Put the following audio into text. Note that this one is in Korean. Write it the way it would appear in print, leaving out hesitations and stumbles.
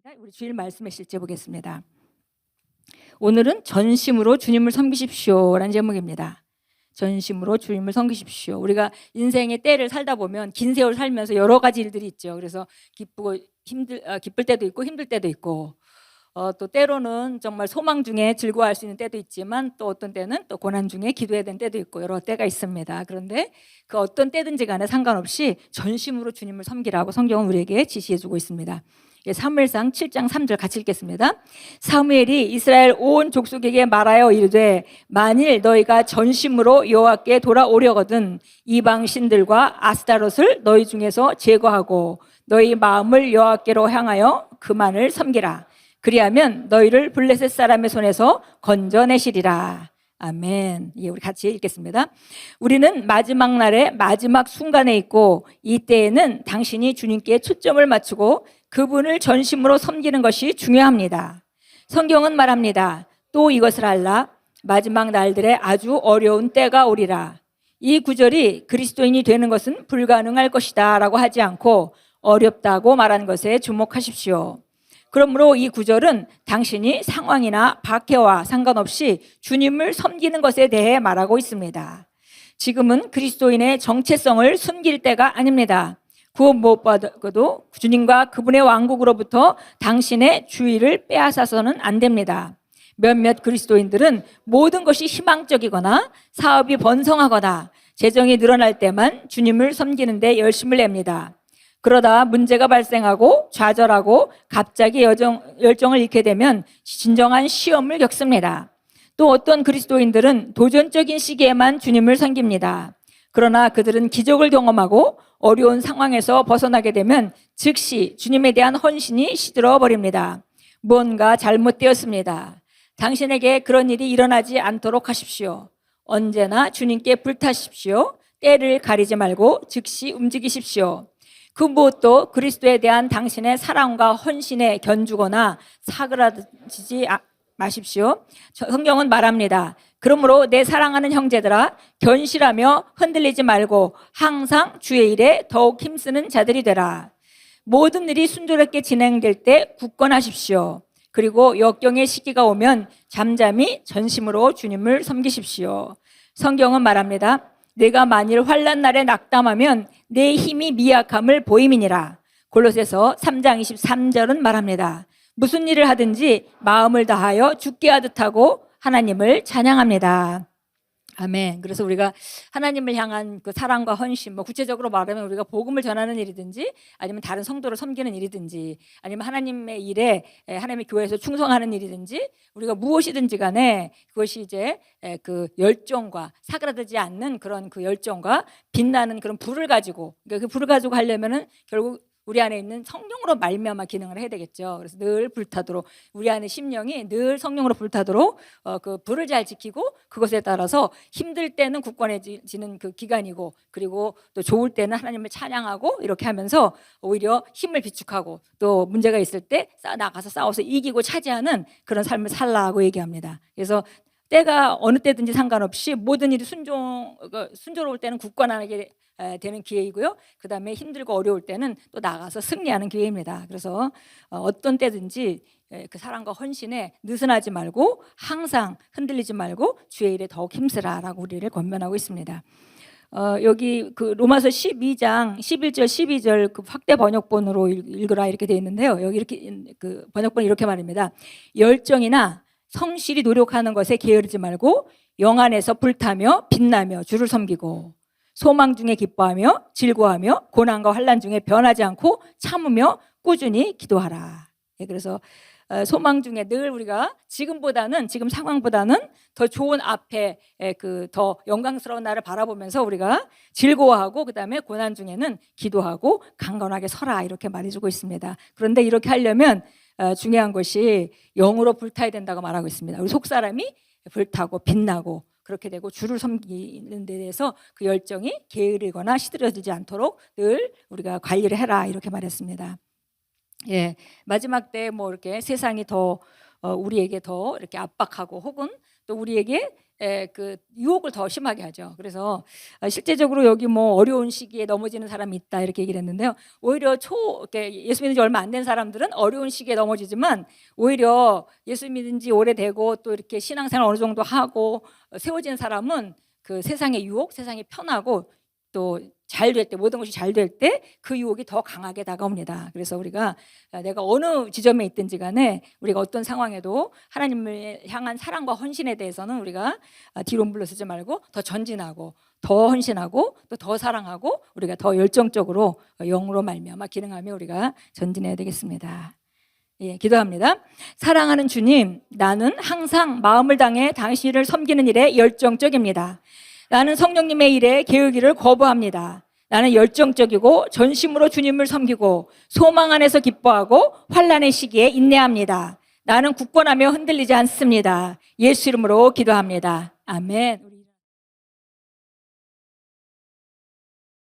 우리 주일 말씀의 실제 보겠습니다. 오늘은 전심으로 주님을 섬기십시오라는 제목입니다. 전심으로 주님을 섬기십시오. 우리가 인생의 때를 살다 보면 긴 세월 살면서 여러 가지 일들이 있죠. 그래서 기쁠 때도 있고 힘들 때도 있고, 또 때로는 정말 소망 중에 즐거워할 수 있는 때도 있지만, 또 어떤 때는 또 고난 중에 기도해야 되는 때도 있고, 여러 때가 있습니다. 그런데 그 어떤 때든지 간에 상관없이 전심으로 주님을 섬기라고 성경은 우리에게 지시해주고 있습니다. 사무엘상 7장 3절 같이 읽겠습니다. 사무엘이 이스라엘 온 족속에게 말하여 이르되, 만일 너희가 전심으로 여호와께 돌아오려거든 이방 신들과 아스타롯을 너희 중에서 제거하고 너희 마음을 여호와께로 향하여 그만을 섬기라. 그리하면 너희를 블레셋 사람의 손에서 건져내시리라. 아멘. 우리 같이 읽겠습니다. 우리는 마지막 날의 마지막 순간에 있고, 이때에는 당신이 주님께 초점을 맞추고 그분을 전심으로 섬기는 것이 중요합니다. 성경은 말합니다. 또 이것을 알라. 마지막 날들에 아주 어려운 때가 오리라. 이 구절이 그리스도인이 되는 것은 불가능할 것이다 라고 하지 않고 어렵다고 말하는 것에 주목하십시오. 그러므로 이 구절은 당신이 상황이나 박해와 상관없이 주님을 섬기는 것에 대해 말하고 있습니다. 지금은 그리스도인의 정체성을 숨길 때가 아닙니다. 구원 못 받아도 주님과 그분의 왕국으로부터 당신의 주의를 빼앗아서는 안 됩니다. 몇몇 그리스도인들은 모든 것이 희망적이거나 사업이 번성하거나 재정이 늘어날 때만 주님을 섬기는 데 열심을 냅니다. 그러다 문제가 발생하고 좌절하고 갑자기 열정을 잃게 되면 진정한 시험을 겪습니다. 또 어떤 그리스도인들은 도전적인 시기에만 주님을 섬깁니다. 그러나 그들은 기적을 경험하고 어려운 상황에서 벗어나게 되면 즉시 주님에 대한 헌신이 시들어 버립니다. 무언가 잘못되었습니다. 당신에게 그런 일이 일어나지 않도록 하십시오. 언제나 주님께 불타십시오. 때를 가리지 말고 즉시 움직이십시오. 그 무엇도 그리스도에 대한 당신의 사랑과 헌신에 견주거나 사그라지지 마십시오. 성경은 말합니다. 그러므로 내 사랑하는 형제들아, 견실하며 흔들리지 말고 항상 주의 일에 더욱 힘쓰는 자들이 되라. 모든 일이 순조롭게 진행될 때 굳건하십시오. 그리고 역경의 시기가 오면 잠잠히 전심으로 주님을 섬기십시오. 성경은 말합니다. 내가 만일 환난 날에 낙담하면 내 힘이 미약함을 보임이니라. 골로새서 3장 23절은 말합니다. 무슨 일을 하든지 마음을 다하여 주께 하듯 하고 하나님을 찬양합니다. 아멘. 그래서 우리가 하나님을 향한 그 사랑과 헌신, 구체적으로 말하면 우리가 복음을 전하는 일이든지, 아니면 다른 성도를 섬기는 일이든지, 아니면 하나님의 일에, 하나님의 교회에서 충성하는 일이든지, 우리가 무엇이든지 간에 그것이 이제 그 열정과 사그라들지 않는 그런 그 열정과 빛나는 그런 불을 가지고, 그러니까 그 불을 가지고 하려면은 결국 우리 안에 있는 성령으로 말미암아 기능을 해야 되겠죠. 그래서 늘 불타도록, 우리 안에 심령이 늘 성령으로 불타도록 그 불을 잘 지키고, 그것에 따라서 힘들 때는 굳건해지는 그 기간이고, 그리고 또 좋을 때는 하나님을 찬양하고, 이렇게 하면서 오히려 힘을 비축하고, 또 문제가 있을 때 나가서 싸워서 이기고 차지하는 그런 삶을 살라고 얘기합니다. 그래서 때가 어느 때든지 상관없이 모든 일이 순조로울 때는 굳건하게 되는 기회이고요. 그 다음에 힘들고 어려울 때는 또 나가서 승리하는 기회입니다. 그래서 어떤 때든지 그 사랑과 헌신에 느슨하지 말고 항상 흔들리지 말고 주의 일에 더욱 힘쓰라라고 우리를 권면하고 있습니다. 여기 그 로마서 12장 11절 12절 그 확대 번역본으로 읽으라 이렇게 되어 있는데요. 여기 이렇게 그 번역본이 이렇게 말합니다. 열정이나 성실히 노력하는 것에 게으르지 말고 영 안에서 불타며 빛나며 주를 섬기고, 소망 중에 기뻐하며 즐거워하며 고난과 환난 중에 변하지 않고 참으며 꾸준히 기도하라. 그래서 소망 중에 늘 우리가 지금 상황보다는 더 좋은 앞에 그 더 영광스러운 날을 바라보면서 우리가 즐거워하고, 그다음에 고난 중에는 기도하고 강건하게 서라 이렇게 말해주고 있습니다. 그런데 이렇게 하려면 중요한 것이 영으로 불타야 된다고 말하고 있습니다. 우리 속사람이 불타고 빛나고 그렇게 되고, 주를 섬기는 데 대해서 그 열정이 게으르거나 시들어지지 않도록 늘 우리가 관리를 해라 이렇게 말했습니다. 마지막 때 이렇게 세상이 더 우리에게 더 이렇게 압박하고, 혹은 또 우리에게 그 유혹을 더 심하게 하죠. 그래서 실제적으로 여기 뭐 어려운 시기에 넘어지는 사람이 있다 이렇게 얘기를 했는데요. 오히려 이렇게 예수 믿은 지 얼마 안 된 사람들은 어려운 시기에 넘어지지만 오히려 예수 믿은 지 오래되고 또 이렇게 신앙생활 어느 정도 하고 세워진 사람은 그 세상의 유혹, 세상이 편하고 또 잘 될 때, 모든 것이 잘 될 때 그 유혹이 더 강하게 다가옵니다. 그래서 우리가 내가 어느 지점에 있든지 간에 우리가 어떤 상황에도 하나님을 향한 사랑과 헌신에 대해서는 우리가 뒤로 물러서지 말고 더 전진하고 더 헌신하고 또 더 사랑하고 우리가 더 열정적으로 영으로 말미암아 기능하며 우리가 전진해야 되겠습니다. 예, 기도합니다. 사랑하는 주님, 나는 항상 마음을 다해 당신을 섬기는 일에 열정적입니다. 나는 성령님의 일에 게으기를 거부합니다. 나는 열정적이고 전심으로 주님을 섬기고 소망 안에서 기뻐하고 환난의 시기에 인내합니다. 나는 굳건하며 흔들리지 않습니다. 예수 이름으로 기도합니다. 아멘.